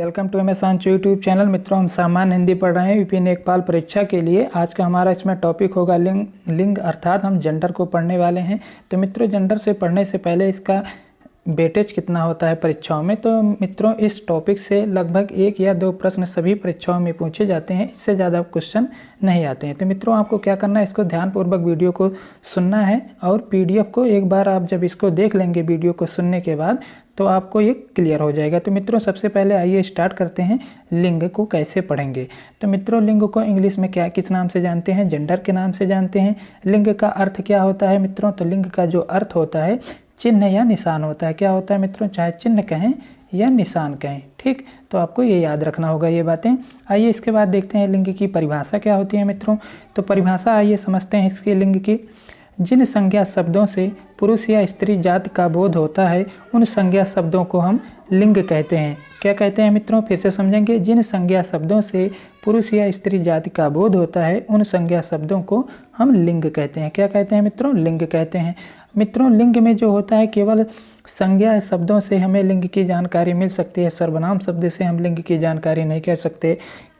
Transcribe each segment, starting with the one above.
Welcome to M S आंचो YouTube channel. मित्रों, हम सामान्य हिंदी पढ़ रहे हैं यूपी नेकपाल परीक्षा के लिए। आज का हमारा इसमें टॉपिक होगा लिंग अर्थात हम जेंडर को पढ़ने वाले हैं। तो मित्रों, जेंडर से पढ़ने से पहले इसका वेटेज कितना होता है परीक्षाओं में, तो मित्रों इस टॉपिक से लगभग 1 या 2 प्रश्न सभी परीक्षाओं में पूछे जाते हैं। इससे ज़्यादा क्वेश्चन नहीं आते हैं। तो मित्रों, आपको क्या करना है, इसको ध्यानपूर्वक वीडियो को सुनना है और PDF को एक बार आप जब इसको देख लेंगे वीडियो को सुनने के बाद, तो आपको ये क्लियर हो जाएगा। तो मित्रों, सबसे पहले आइए स्टार्ट करते हैं लिंग को कैसे पढ़ेंगे। तो मित्रों, लिंग को इंग्लिश में किस नाम से जानते हैं? जेंडर के नाम से जानते हैं। लिंग का अर्थ क्या होता है मित्रों? तो लिंग का जो अर्थ होता है चिन्ह या निशान होता है। क्या होता है मित्रों? चाहे चिन्ह कहें या निशान कहें, ठीक। तो आपको ये याद रखना होगा ये बातें। आइए इसके बाद देखते हैं लिंग की परिभाषा क्या होती है मित्रों। तो परिभाषा आइए समझते हैं इसके लिंग की। जिन संज्ञा शब्दों से पुरुष या स्त्री जाति का बोध होता है उन संज्ञा शब्दों को हम लिंग कहते हैं। क्या कहते हैं मित्रों? फिर से समझेंगे। जिन संज्ञा शब्दों से पुरुष या स्त्री जाति का बोध होता है उन संज्ञा शब्दों को हम लिंग कहते हैं। क्या कहते हैं मित्रों? लिंग कहते हैं। मित्रों, लिंग में जो होता है केवल संज्ञा शब्दों से हमें लिंग की जानकारी मिल सकती है। सर्वनाम शब्द से हम लिंग की जानकारी नहीं कह सकते,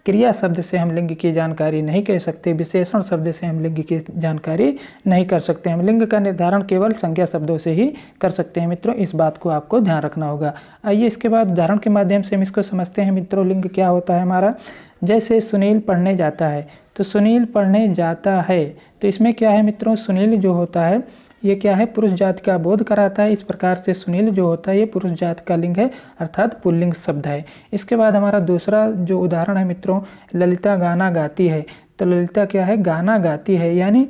क्रिया शब्द से हम लिंग की जानकारी नहीं कह सकते, विशेषण शब्द से हम लिंग की जानकारी नहीं कर सकते। हम लिंग का निर्धारण केवल संज्ञा शब्दों से ही कर सकते हैं। मित्रों, इस बात को आपको ध्यान रखना होगा। आइए इसके बाद उदाहरण के माध्यम से हम इसको समझते हैं। मित्रों, लिंग क्या होता है हमारा? जैसे सुनील पढ़ने जाता है, तो सुनील पढ़ने जाता है, तो इसमें क्या है मित्रों? सुनील जो होता है ये क्या है? पुरुष जाति का बोध कराता है। इस प्रकार से सुनील जो होता है ये पुरुष जाति का लिंग है, अर्थात पुल्लिंग शब्द है। इसके बाद हमारा दूसरा जो उदाहरण है मित्रों, ललिता गाना गाती है। तो ललिता क्या है? गाना गाती है, यानी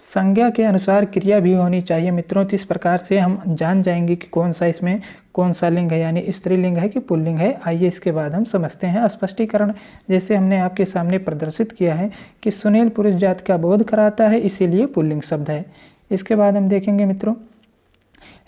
संज्ञा के अनुसार क्रिया भी होनी चाहिए मित्रों। तो इस प्रकार से हम जान जाएंगे कि कौन सा इसमें कौन सा लिंग है, यानी स्त्रीलिंग है कि पुल्लिंग है। आइए इसके बाद हम समझते हैं स्पष्टीकरण। जैसे हमने आपके सामने प्रदर्शित किया है कि सुनील पुरुष जाति का बोध कराता है, इसीलिए पुल्लिंग शब्द है। इसके बाद हम देखेंगे मित्रों,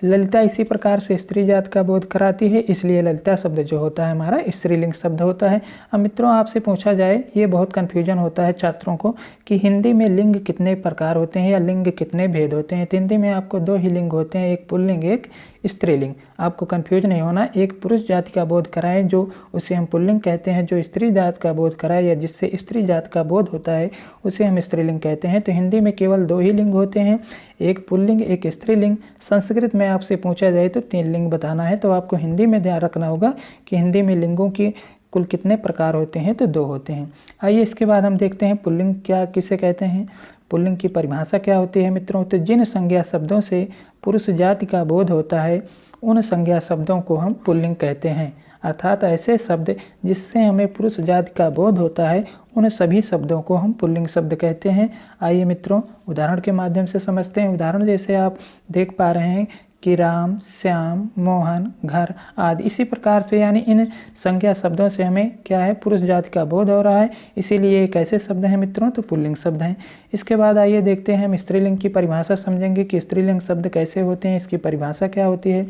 ललिता इसी प्रकार से स्त्री जाति का बोध कराती है, इसलिए ललिता शब्द जो होता है हमारा स्त्रीलिंग शब्द होता है। अब मित्रों, आपसे पूछा जाए, ये बहुत कन्फ्यूजन होता है छात्रों को कि हिंदी में लिंग कितने प्रकार होते हैं या लिंग कितने भेद होते हैं। तो हिंदी में आपको 2 ही लिंग होते हैं, एक पुल्लिंग एक स्त्रीलिंग। आपको कंफ्यूज नहीं होना। एक पुरुष जाति का बोध कराएं जो उसे हम पुल्लिंग कहते हैं, जो स्त्री जाति का बोध कराए या जिससे स्त्री जाति का बोध होता है उसे हम स्त्रीलिंग कहते हैं। तो हिंदी में केवल 2 ही लिंग होते हैं, एक पुल्लिंग एक स्त्रीलिंग। संस्कृत में आपसे पूछा जाए तो 3 लिंग बताना है, तो आपको हिंदी में ध्यान रखना होगा कि हिंदी में लिंगों की कुल कितने प्रकार होते हैं, तो 2 होते हैं। आइए इसके बाद हम देखते हैं पुल्लिंग क्या किसे कहते हैं। पुल्लिंग की परिभाषा क्या होती है मित्रों? तो जिन संज्ञा शब्दों से पुरुष जाति का बोध होता है उन संज्ञा शब्दों को हम पुल्लिंग कहते हैं, अर्थात ऐसे शब्द जिससे हमें पुरुष जाति का बोध होता है उन सभी शब्दों को हम पुल्लिंग शब्द कहते हैं। आइए मित्रों, उदाहरण के माध्यम से समझते हैं। उदाहरण जैसे आप देख पा रहे हैं कि राम, श्याम, मोहन, घर आदि। इसी प्रकार से यानी इन संज्ञा शब्दों से हमें क्या है? पुरुष जाति का बोध हो रहा है, इसीलिए एक ऐसे शब्द हैं मित्रों, तो पुल्लिंग शब्द हैं। इसके बाद आइए देखते हैं हम स्त्रीलिंग की परिभाषा समझेंगे कि स्त्रीलिंग शब्द कैसे होते हैं, इसकी परिभाषा क्या होती है।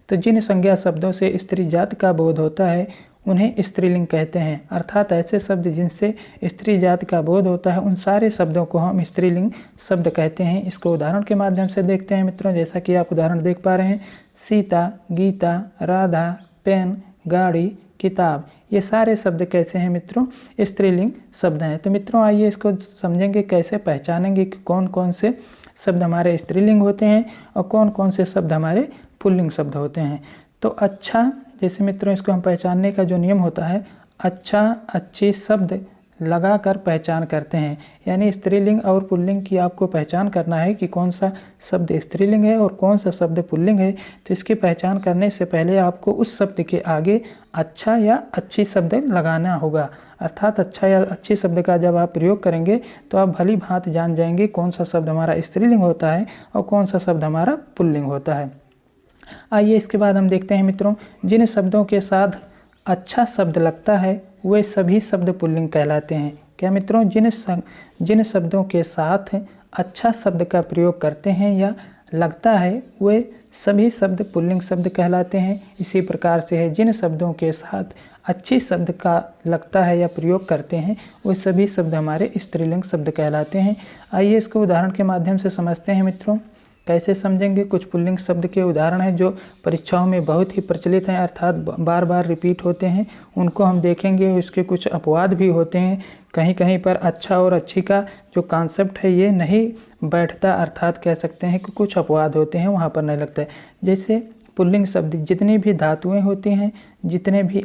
तो जिन संज्ञा शब्दों से स्त्री जाति का बोध होता है उन्हें स्त्रीलिंग कहते हैं, अर्थात ऐसे शब्द जिनसे स्त्री जाति का बोध होता है उन सारे शब्दों को हम स्त्रीलिंग शब्द कहते हैं। इसको उदाहरण के माध्यम से देखते हैं मित्रों। जैसा कि आप उदाहरण देख पा रहे हैं, सीता, गीता, राधा, पेन, गाड़ी, किताब, ये सारे शब्द कैसे हैं मित्रों? स्त्रीलिंग शब्द हैं। तो मित्रों आइए इसको समझेंगे, कैसे पहचानेंगे कि कौन कौन से शब्द हमारे स्त्रीलिंग होते हैं और कौन कौन से शब्द हमारे पुल्लिंग शब्द होते हैं। तो अच्छा, जैसे मित्रों इसको हम पहचानने का जो नियम होता है, अच्छा अच्छी शब्द लगाकर पहचान करते हैं, यानी स्त्रीलिंग और पुल्लिंग की आपको पहचान करना है कि कौन सा शब्द स्त्रीलिंग है और कौन सा शब्द पुल्लिंग है। तो इसकी पहचान करने से पहले आपको उस शब्द के आगे अच्छा या अच्छी शब्द लगाना होगा, अर्थात अच्छा या अच्छी शब्द का जब आप प्रयोग करेंगे तो आप भली भांति जान जाएंगे कौन सा शब्द हमारा स्त्रीलिंग होता है और कौन सा शब्द हमारा पुल्लिंग होता है। आइए इसके बाद हम देखते हैं मित्रों, जिन शब्दों के साथ अच्छा शब्द लगता है वे सभी शब्द पुल्लिंग कहलाते हैं। क्या मित्रों? जिन शब्दों के साथ अच्छा शब्द का प्रयोग करते हैं या लगता है वे सभी शब्द पुल्लिंग शब्द कहलाते हैं। इसी प्रकार से है, जिन शब्दों के साथ अच्छी शब्द का लगता है या प्रयोग करते हैं वे सभी शब्द हमारे स्त्रीलिंग शब्द कहलाते हैं। आइए इसको उदाहरण के माध्यम से समझते हैं मित्रों। कैसे समझेंगे? कुछ पुल्लिंग शब्द के उदाहरण हैं जो परीक्षाओं में बहुत ही प्रचलित हैं, अर्थात बार बार रिपीट होते हैं, उनको हम देखेंगे। इसके कुछ अपवाद भी होते हैं, कहीं कहीं पर अच्छा और अच्छी का जो कॉन्सेप्ट है ये नहीं बैठता, अर्थात कह सकते हैं कि कुछ अपवाद होते हैं, वहाँ पर नहीं लगता है। जैसे पुल्लिंग शब्द जितनी भी धातुएं होती हैं, जितने भी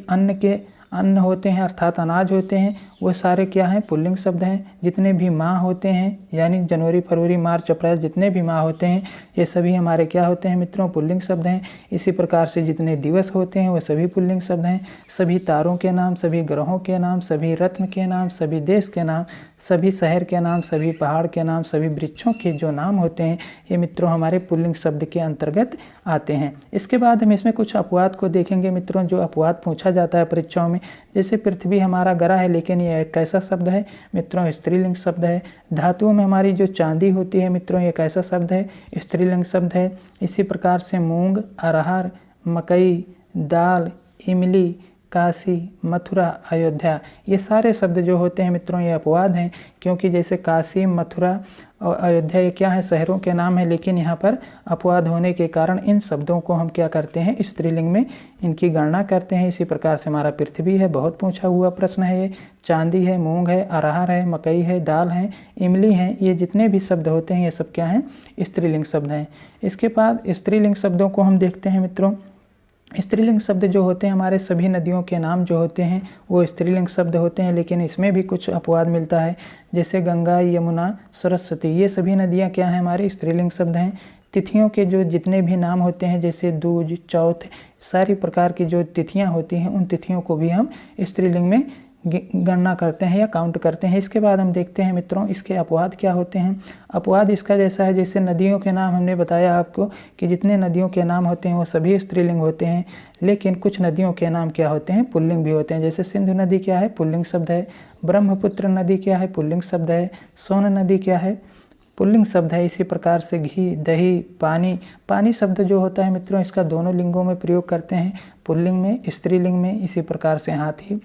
अन्न होते हैं अर्थात अनाज होते हैं, वो सारे क्या हैं? पुल्लिंग शब्द हैं। जितने भी माह होते हैं, यानी जनवरी, फरवरी, मार्च, अप्रैल, जितने भी माह होते हैं ये सभी हमारे क्या होते हैं मित्रों? पुल्लिंग शब्द हैं। इसी प्रकार से जितने दिवस होते हैं वो सभी पुल्लिंग शब्द हैं। सभी तारों के नाम, सभी ग्रहों के नाम, सभी रत्न के नाम, सभी देश के नाम, सभी शहर के नाम, सभी पहाड़ के नाम, सभी वृक्षों के जो नाम होते हैं ये मित्रों हमारे पुल्लिंग शब्द के अंतर्गत आते हैं। इसके बाद हम इसमें कुछ अपवाद को देखेंगे मित्रों, जो अपवाद पूछा जाता है परीक्षाओं में। जैसे पृथ्वी हमारा ग्रह है, लेकिन यह एक कैसा शब्द है मित्रों? स्त्रीलिंग शब्द है। धातुओं में हमारी जो चांदी होती है मित्रों, ये कैसा शब्द है? स्त्रीलिंग शब्द है। इसी प्रकार से मूंग, अरहर, मकई, दाल, इमली, काशी, मथुरा, अयोध्या, ये सारे शब्द जो होते हैं मित्रों ये अपवाद हैं, क्योंकि जैसे काशी, मथुरा और अयोध्या ये क्या है? शहरों के नाम है, लेकिन यहाँ पर अपवाद होने के कारण इन शब्दों को हम क्या करते हैं? स्त्रीलिंग में इनकी गणना करते हैं। इसी प्रकार से हमारा पृथ्वी है, बहुत पूछा हुआ प्रश्न है ये। चांदी है, मूंग है, अरहर है, मकई है, दाल है, इमली है, ये जितने भी शब्द होते हैं ये सब क्या हैं? स्त्रीलिंग शब्द हैं। इसके बाद स्त्रीलिंग शब्दों को हम देखते हैं मित्रों। स्त्रीलिंग शब्द जो होते हैं हमारे सभी नदियों के नाम जो होते हैं वो स्त्रीलिंग शब्द होते हैं, लेकिन इसमें भी कुछ अपवाद मिलता है। जैसे गंगा, यमुना, सरस्वती, ये सभी नदियाँ क्या हैं? हमारी स्त्रीलिंग शब्द हैं। तिथियों के जो जितने भी नाम होते हैं, जैसे दूज, चौथ, सारी प्रकार की जो तिथियाँ होती हैं उन तिथियों को भी हम स्त्रीलिंग में गणना करते हैं या काउंट करते हैं। इसके बाद हम देखते हैं मित्रों इसके अपवाद क्या होते हैं। अपवाद इसका जैसा है, जैसे नदियों के नाम हमने बताया आपको कि जितने नदियों के नाम होते हैं वो सभी स्त्रीलिंग होते हैं, लेकिन कुछ नदियों के नाम क्या होते हैं? पुल्लिंग भी होते हैं। जैसे सिंधु नदी क्या है? पुल्लिंग शब्द है। ब्रह्मपुत्र नदी क्या है? पुल्लिंग शब्द है। सोन नदी क्या है? पुल्लिंग शब्द है। इसी प्रकार से घी, दही, पानी शब्द जो होता है मित्रों इसका दोनों लिंगों में प्रयोग करते हैं, पुल्लिंग में, स्त्रीलिंग में। इसी प्रकार से हाथी,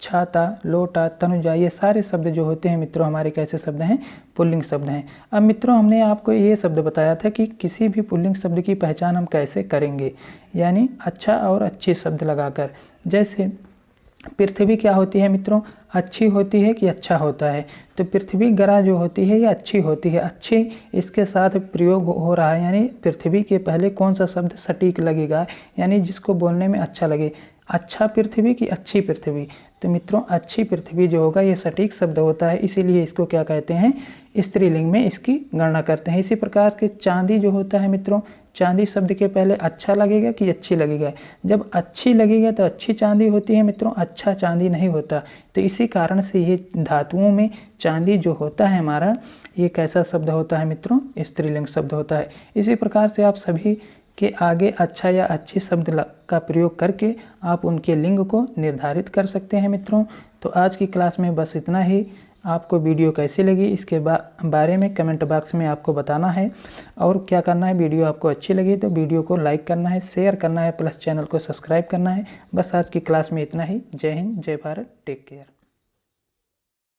छाता, लोटा, तनुजा, ये सारे शब्द जो होते हैं मित्रों हमारे कैसे शब्द हैं? पुल्लिंग शब्द हैं। अब मित्रों हमने आपको ये शब्द बताया था कि किसी भी पुल्लिंग शब्द की पहचान हम कैसे करेंगे, यानी अच्छा और अच्छे शब्द लगाकर। जैसे पृथ्वी क्या होती है मित्रों? अच्छी होती है कि अच्छा होता है? तो पृथ्वी ग्रह जो होती है ये अच्छी होती है। अच्छी इसके साथ प्रयोग हो रहा है, यानी पृथ्वी के पहले कौन सा शब्द सटीक लगेगा, यानी जिसको बोलने में अच्छा लगे। अच्छा पृथ्वी कि अच्छी पृथ्वी? तो मित्रों अच्छी पृथ्वी जो होगा ये सटीक शब्द होता है, इसीलिए इसको क्या कहते हैं? स्त्रीलिंग में इसकी गणना करते हैं। इसी प्रकार के चांदी जो होता है मित्रों, चांदी शब्द के पहले अच्छा लगेगा कि अच्छी लगेगा? जब अच्छी लगेगा तो अच्छी चांदी होती है मित्रों, अच्छा चांदी नहीं होता। तो इसी कारण से ये धातुओं में चांदी जो होता है हमारा ये कैसा शब्द होता है मित्रों? स्त्रीलिंग शब्द होता है। इसी प्रकार से आप सभी के आगे अच्छा या अच्छी शब्द का प्रयोग करके आप उनके लिंग को निर्धारित कर सकते हैं मित्रों। तो आज की क्लास में बस इतना ही। आपको वीडियो कैसी लगी इसके बारे में कमेंट बॉक्स में आपको बताना है, और क्या करना है, वीडियो आपको अच्छी लगी तो वीडियो को लाइक करना है, शेयर करना है, प्लस चैनल को सब्सक्राइब करना है। बस आज की क्लास में इतना ही। जय हिंद, जय भारत, टेक केयर।